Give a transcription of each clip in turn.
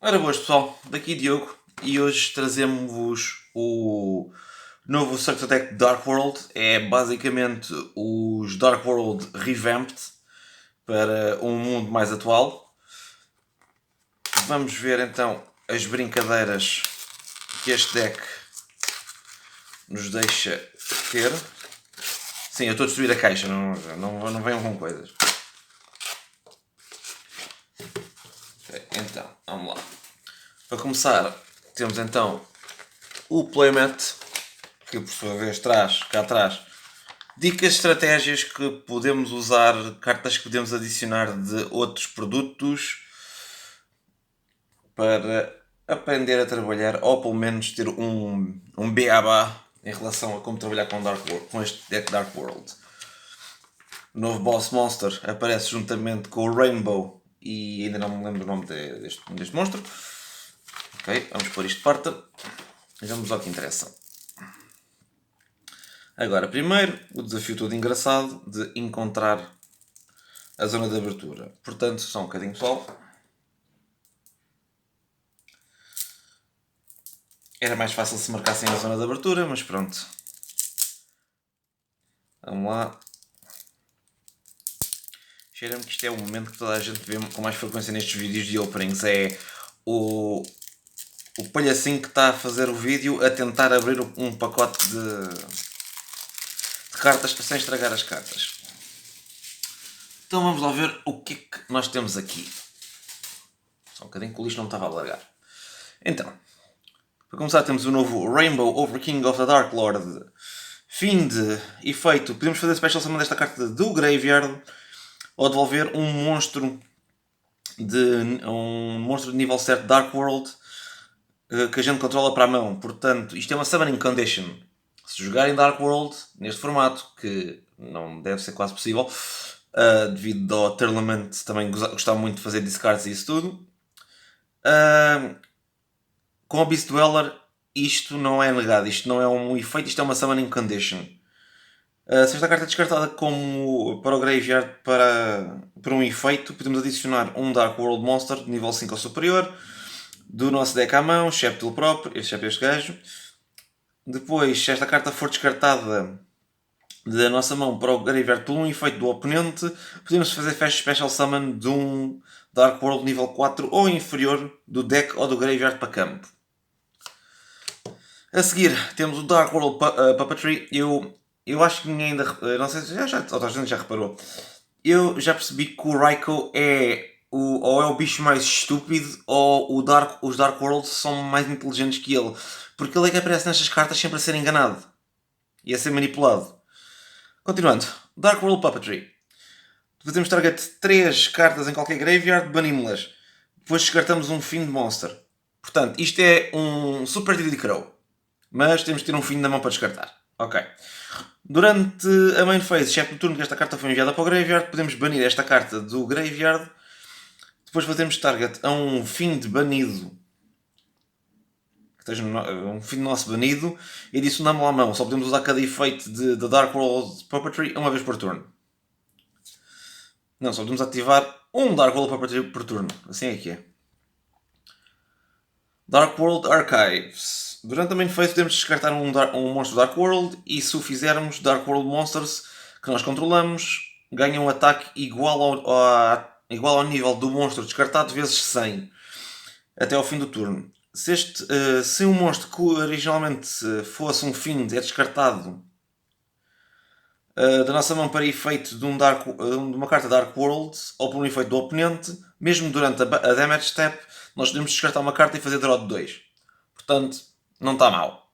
Ora boas pessoal, daqui Diogo e hoje trazemos-vos o novo Structure Deck Dark World. É basicamente os Dark World Revamped para um mundo mais atual. Vamos ver então as brincadeiras que este deck nos deixa ter. Sim, eu estou a destruir a caixa, não venham com coisas. Então, vamos lá. Para começar, temos então o playmat, que por sua vez traz cá atrás dicas, estratégias que podemos usar, cartas que podemos adicionar de outros produtos para aprender a trabalhar, ou pelo menos ter um beabá em relação a como trabalhar com este deck Dark World. O novo Boss Monster aparece juntamente com o Rainbow e ainda não me lembro o nome deste monstro. Ok, vamos pôr isto de parte e vamos ao que interessa. Agora, primeiro, o desafio todo engraçado de encontrar a zona de abertura. Portanto, só um bocadinho pessoal. Era mais fácil se marcassem a zona de abertura, mas pronto. Vamos lá. Cheira-me que isto é o momento que toda a gente vê com mais frequência nestes vídeos de openings. É o palhacinho que está a fazer o vídeo a tentar abrir um pacote de cartas sem estragar as cartas. Então vamos lá ver o que é que nós temos aqui. Só um bocadinho que o lixo não estava a largar. Então, para começar temos o novo Rainbow Overking of the Dark Lord. Fim de efeito. Podemos fazer special summon desta carta do Graveyard ou devolver um monstro de nível 7 Dark World que a gente controla para a mão. Portanto, isto é uma Summoning Condition. Se jogarem Dark World neste formato, que não deve ser quase possível, devido ao Tournament também gostava muito de fazer discards e isso tudo. Com a Beast Dweller, isto não é negado, isto não é um efeito, isto é uma Summoning Condition. Se esta carta é descartada como para o Graveyard para um efeito, podemos adicionar um Dark World Monster de nível 5 ou superior do nosso deck à mão, excepto ele próprio, excepto este gajo. Depois, se esta carta for descartada da nossa mão para o Graveyard por um efeito do oponente, podemos fazer Fast Special Summon de um Dark World nível 4 ou inferior do deck ou do Graveyard para campo. A seguir temos o Dark World Puppetry. Eu acho que ninguém ainda. Não sei se outra gente já reparou. Eu já percebi que o Raikou ou é o bicho mais estúpido ou os Dark Worlds são mais inteligentes que ele. Porque ele é que aparece nestas cartas sempre a ser enganado e a ser manipulado. Continuando. Dark World Puppetry. Fazemos target 3 cartas em qualquer graveyard, banimos-las. Depois descartamos um Fiend Monster. Portanto, isto é um Super Diddy Crow. Mas temos de ter um fim da mão para descartar. Ok. Durante a main phase, exceto no turno que esta carta foi enviada para o Graveyard, podemos banir esta carta do Graveyard. Depois fazemos target a um fim de banido. Que esteja um fim de nosso banido. E adicionamos à mão. Só podemos usar cada efeito de Dark World Puppetry uma vez por turno. Não, só podemos ativar um Dark World Puppetry por turno. Assim é que é. Dark World Archives. Durante a main phase podemos descartar um monstro Dark World e se o fizermos, Dark World Monsters que nós controlamos ganham um ataque igual ao nível do monstro descartado vezes 100 até ao fim do turno. Se um monstro que originalmente fosse um Fiend é descartado da nossa mão para efeito de uma carta Dark World ou por um efeito do oponente, mesmo durante a damage step, nós podemos descartar uma carta e fazer draw de 2. Portanto, não está mal.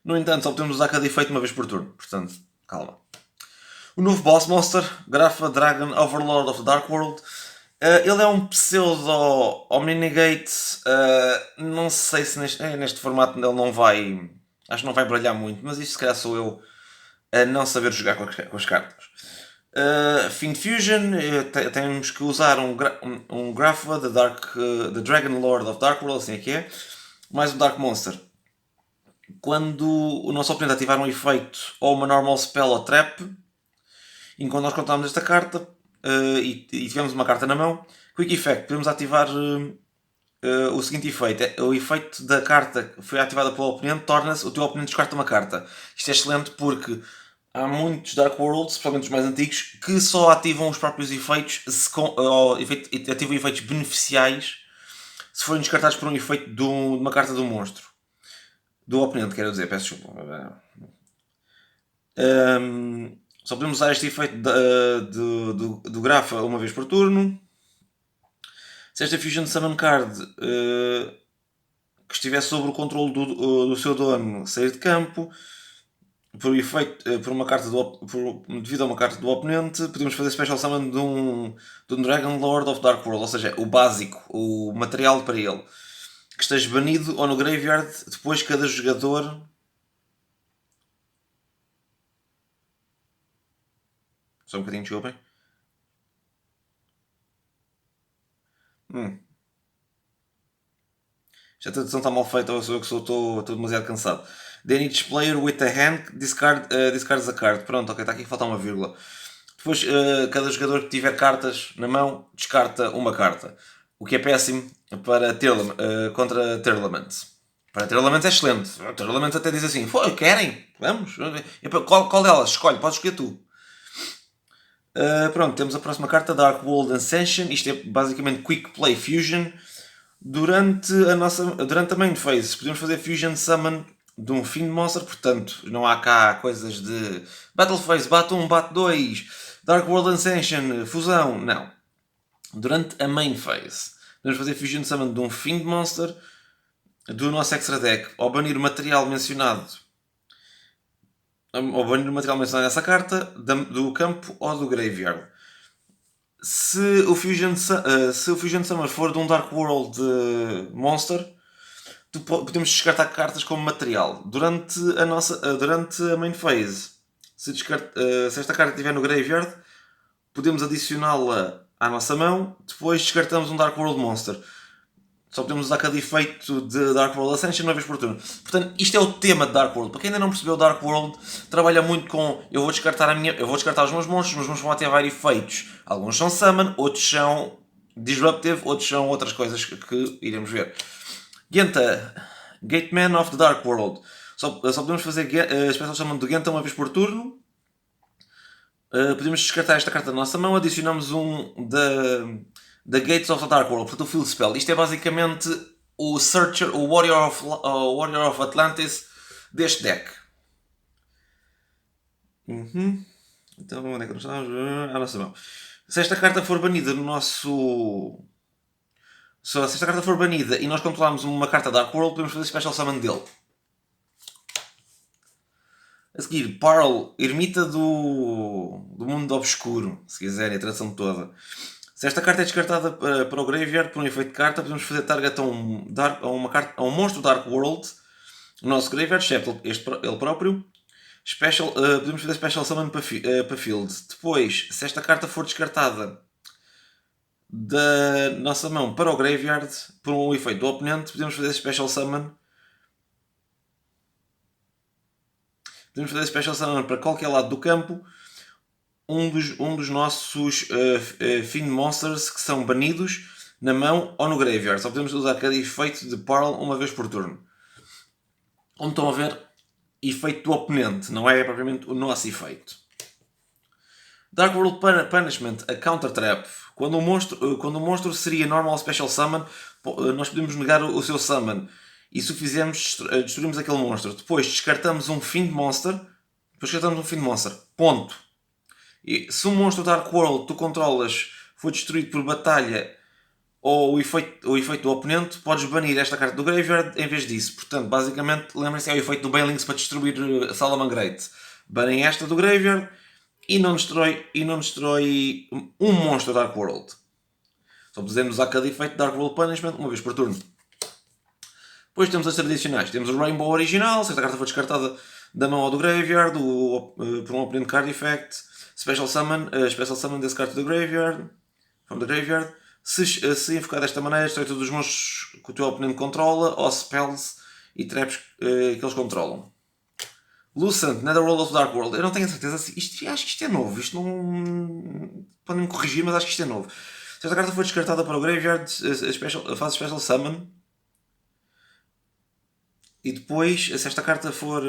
No entanto, só podemos usar cada efeito uma vez por turno. Portanto, calma. O novo Boss Monster, Grapha Dragon Overlord of the Dark World. Ele é um pseudo Omnigate. Não sei se neste formato ele não vai. Acho que não vai brilhar muito, mas isto se calhar sou eu a não saber jogar com as cartas. Fiend Fusion, temos que usar um Grapha, The Dragon Lord of Dark World, assim é que é, mais um Dark Monster. Quando o nosso oponente ativar um efeito ou uma normal spell ou trap, enquanto nós controlamos esta carta e tivermos uma carta na mão, Quick Effect, podemos ativar o seguinte efeito. O efeito da carta que foi ativada pelo oponente torna-se o teu oponente descarta uma carta. Isto é excelente porque há muitos Dark Worlds, especialmente os mais antigos, que só ativam os próprios efeitos, ativam efeitos beneficiais se forem descartados por um efeito de uma carta do monstro. Do oponente, quero dizer, peço desculpa. Só podemos usar este efeito do Grafa uma vez por turno. Se esta Fusion Summon Card que estiver sob o controle do seu dono sair de campo, por efeito, por uma carta devido a uma carta do oponente, podemos fazer Special Summon de um Dragon Lord of Dark World, ou seja, o básico, o material para ele, que esteja banido ou no Graveyard. Depois cada jogador... Só um bocadinho, desculpem. Já a tradução está mal feita, ou sou eu que estou demasiado cansado. Then each player with a hand discards a card. Pronto, ok, está aqui que falta uma vírgula. Depois, cada jogador que tiver cartas na mão descarta uma carta. O que é péssimo para contra Tearlament. Para Tearlament é excelente. Tearlament até diz assim: querem? Vamos? Qual delas? Escolhe, podes escolher tu. Pronto, temos a próxima carta, Dark World Ascension. Isto é basicamente Quick Play Fusion. Durante a main phase podemos fazer Fusion Summon de um Fiend Monster, portanto não há cá coisas de Battle Phase, bate 1, bate 2, Dark World Ascension, fusão, não. Durante a main phase podemos fazer Fusion Summon de um Fiend Monster do nosso extra deck, ou banir o material mencionado nessa carta do campo ou do graveyard. Se o Fusion Summer for de um Dark World Monster, podemos descartar cartas como material. Durante a main phase, se esta carta estiver no Graveyard, podemos adicioná-la à nossa mão. Depois descartamos um Dark World Monster. Só podemos usar cada efeito de Dark World Ascension uma vez por turno. Portanto, isto é o tema de Dark World. Para quem ainda não percebeu, Dark World trabalha muito com eu vou descartar os meus monstros vão ativar efeitos. Alguns são Summon, outros são Disruptive, outros são outras coisas que iremos ver. Genta, Gateman of the Dark World. Só podemos fazer Special Summon do Genta uma vez por turno. Podemos descartar esta carta da nossa mão, adicionamos um da Gates of the Dark World, portanto o Field Spell. Isto é basicamente o Searcher, o Warrior of Atlantis deste deck. Então onde é que nós estamos? À nossa mão. Se esta carta for banida no nosso... Se esta carta for banida e nós controlarmos uma carta Dark World, podemos fazer Special Summon dele. A seguir, Pearl, Ermita do Mundo Obscuro, se quiserem, a tradução toda. Se esta carta é descartada para o Graveyard por um efeito de carta, podemos fazer target a um monstro Dark World no nosso Graveyard, excepto ele próprio. Podemos fazer Special Summon para Field. Depois, se esta carta for descartada da nossa mão para o Graveyard por um efeito do oponente, podemos fazer Special Summon. Podemos fazer Special Summon para qualquer lado do campo um dos nossos Fiend Monsters que são banidos na mão ou no Graveyard. Só podemos usar cada efeito de Pearl uma vez por turno. Como estão a ver, efeito do oponente, não é propriamente o nosso efeito. Dark World Punishment, a Counter Trap. Quando o monstro seria Normal Special Summon, nós podemos negar o seu Summon. E se o fizermos, destruímos aquele monstro. Depois descartamos um Fiend Monster. Ponto. E se um monstro Dark World tu controlas foi destruído por batalha ou o efeito do oponente, podes banir esta carta do Graveyard em vez disso. Portanto, basicamente, lembrem-se, é o efeito do Banelings para destruir Salamangreat. Banem esta do Graveyard e não destrói um monstro Dark World. Só podemos usar cada efeito de Dark World Punishment uma vez por turno. Depois temos as tradicionais. Temos o Rainbow original, se esta carta for descartada da mão ou do Graveyard, por um oponente card effect. Special Summon desse carta do Graveyard. From the Graveyard. Se invocar desta maneira, destrói todos os monstros que o teu oponente controla, ou spells e traps que eles controlam. Lucent, Netherworld of Dark World. Eu não tenho a certeza. Acho que isto é novo. Isto não... Podem-me corrigir, mas acho que isto é novo. Se esta carta for descartada para o Graveyard, faz Special Summon. E depois, se esta carta for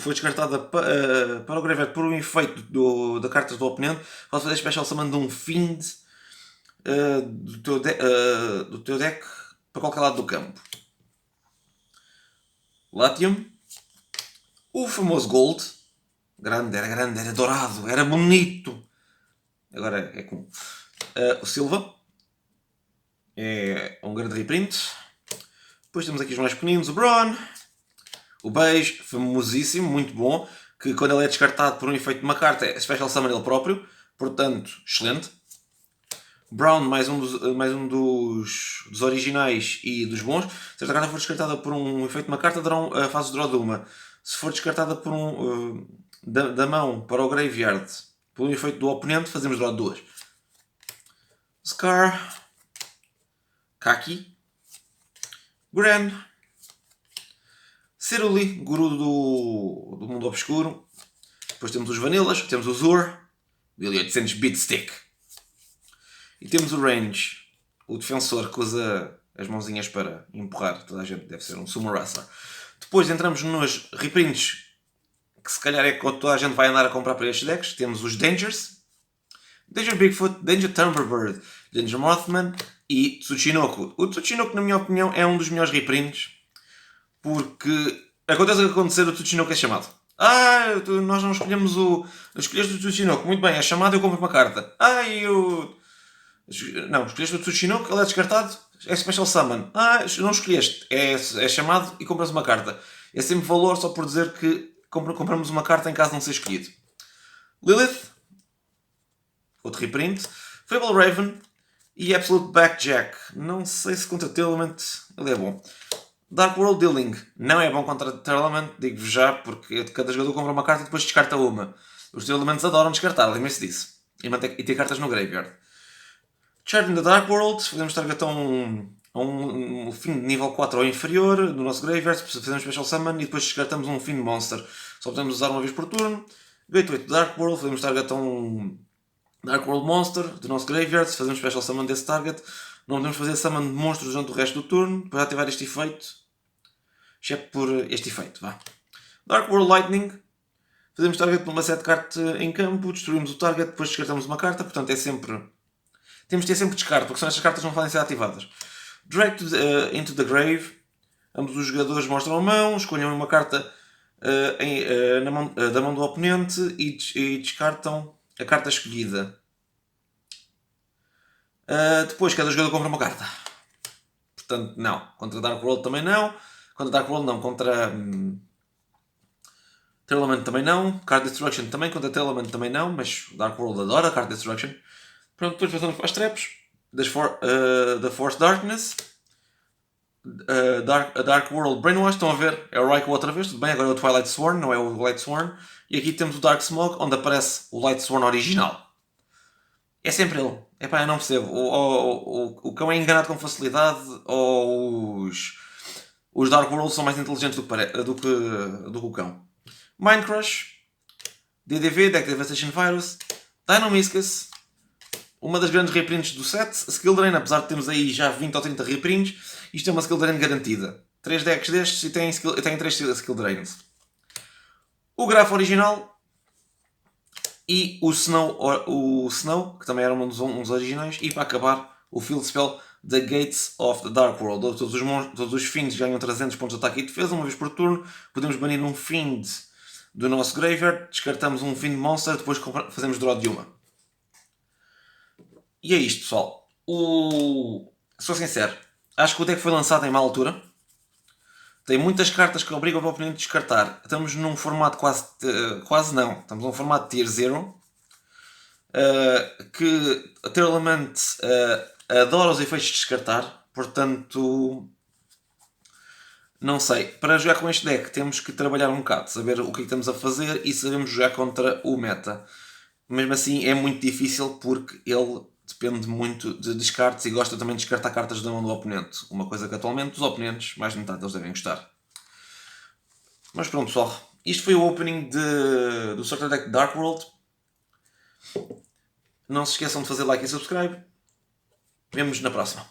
descartada para o Graveyard por um efeito da carta do oponente, pode fazer Special Summon de um Fiend do teu deck para qualquer lado do campo. Latium. O famoso Gold. Era dourado, era bonito. Agora é comum. O Silva. É um grande reprint. Depois temos aqui os mais pequeninos. O Braun. O Beige, famosíssimo, muito bom. Que quando ele é descartado por um efeito de uma carta é Special Summon ele próprio. Portanto, excelente. Brown, mais um dos originais e dos bons. Se esta carta for descartada por um efeito de uma carta, faz o draw de uma. Se for descartada por da mão para o Graveyard por um efeito do oponente, fazemos draw de duas. Scar. Kaki. Gran. Ceruli, guru do mundo obscuro. Depois temos os Vanillas, temos o Zur, 1800 Beat Stick. E temos o Range, o defensor que usa as mãozinhas para empurrar. Toda a gente deve ser um Sumo Wrestler. Depois entramos nos reprints, que se calhar é que toda a gente vai andar a comprar para estes decks. Temos os Dangers, Danger Bigfoot, Danger Thunderbird, Danger Mothman e Tsuchinoko. O Tsuchinoko, na minha opinião, é um dos melhores reprints, porque acontece o que acontecer, o Tsuchinoko é chamado. Nós não escolhemos escolheste o Tsuchinoko, muito bem, é chamado, eu compro uma carta. Não, escolheste o Tsuchinoko, ele é descartado, é Special Summon. Não escolheste, é chamado e compras uma carta. É sempre valor só por dizer que compramos uma carta em caso de não ser escolhido. Lilith, outro reprint. Fable Raven e Absolute Backjack. Não sei se contra Telement ele é bom. Dark World Dealing não é bom contra Telement, digo-vos já, porque cada jogador compra uma carta e depois descarta uma. Os Telements adoram descartar, lembrem-se disso. E ter cartas no Graveyard. Shard in the Dark World, fazemos target a um fim de nível 4 ou inferior do nosso Graveyard, fazemos Special Summon e depois descartamos um fim de Monster. Só podemos usar uma vez por turno. Gateway to Dark World, fazemos target a um Dark World Monster do nosso Graveyard, fazemos Special Summon desse target. Não podemos fazer Summon de monstros durante o resto do turno para ativar este efeito. Exceto por este efeito, vá. Dark World Lightning. Fazemos target por uma set card em campo, destruímos o target, depois descartamos uma carta, portanto é sempre... Temos de ter sempre descarte, porque senão estas cartas não podem ser ativadas. Drag into the Grave. Ambos os jogadores mostram a mão, escolhem uma carta da mão do oponente e descartam a carta escolhida. Depois cada jogador compra uma carta. Portanto, não. Contra Dark World também não. Contra Dark World não. Contra Telement também não. Card Destruction também. Contra Telement também não. Mas Dark World adora Card Destruction. Pronto, depois passamos para as traps. Da Force Darkness. A Dark World Brainwash. Estão a ver? É o Raikou outra vez. Tudo bem, agora é o Twilight Sworn, não é o Light Sworn. E aqui temos o Dark Smoke, onde aparece o Light Sworn original. É sempre ele. Epá, eu não percebo. O cão é enganado com facilidade ou os Dark Worlds são mais inteligentes do que o cão. Mind Crush, DDV, Deck Devastation Virus, Dynamiscus, uma das grandes reprints do set, Skill Drain, apesar de termos aí já 20 ou 30 reprints, isto é uma Skill Drain garantida. 3 decks destes e tem 3 Skill Drains. O Grafo original e o Snow, que também era um dos originais, e para acabar o Field Spell The Gates of the Dark World. Todos os Fiends ganham 300 pontos de ataque e defesa, uma vez por turno. Podemos banir um Fiend do nosso Graveyard, descartamos um Fiend Monster, depois fazemos draw de uma. E é isto, pessoal. Sou sincero, acho que o deck foi lançado em má altura. Tem muitas cartas que obrigam o oponente a descartar. Estamos num formato quase não. Estamos num formato Tier 0. Que a Telement adora os efeitos de descartar. Portanto, não sei. Para jogar com este deck temos que trabalhar um bocado. Saber o que estamos a fazer e sabemos jogar contra o meta. Mesmo assim é muito difícil porque ele depende muito de descartes e gosta também de descartar cartas da mão do oponente. Uma coisa que atualmente os oponentes, mais de metade deles devem gostar. Mas pronto, pessoal. Isto foi o opening do Starter Deck Dark World. Não se esqueçam de fazer like e subscribe. Vemos na próxima.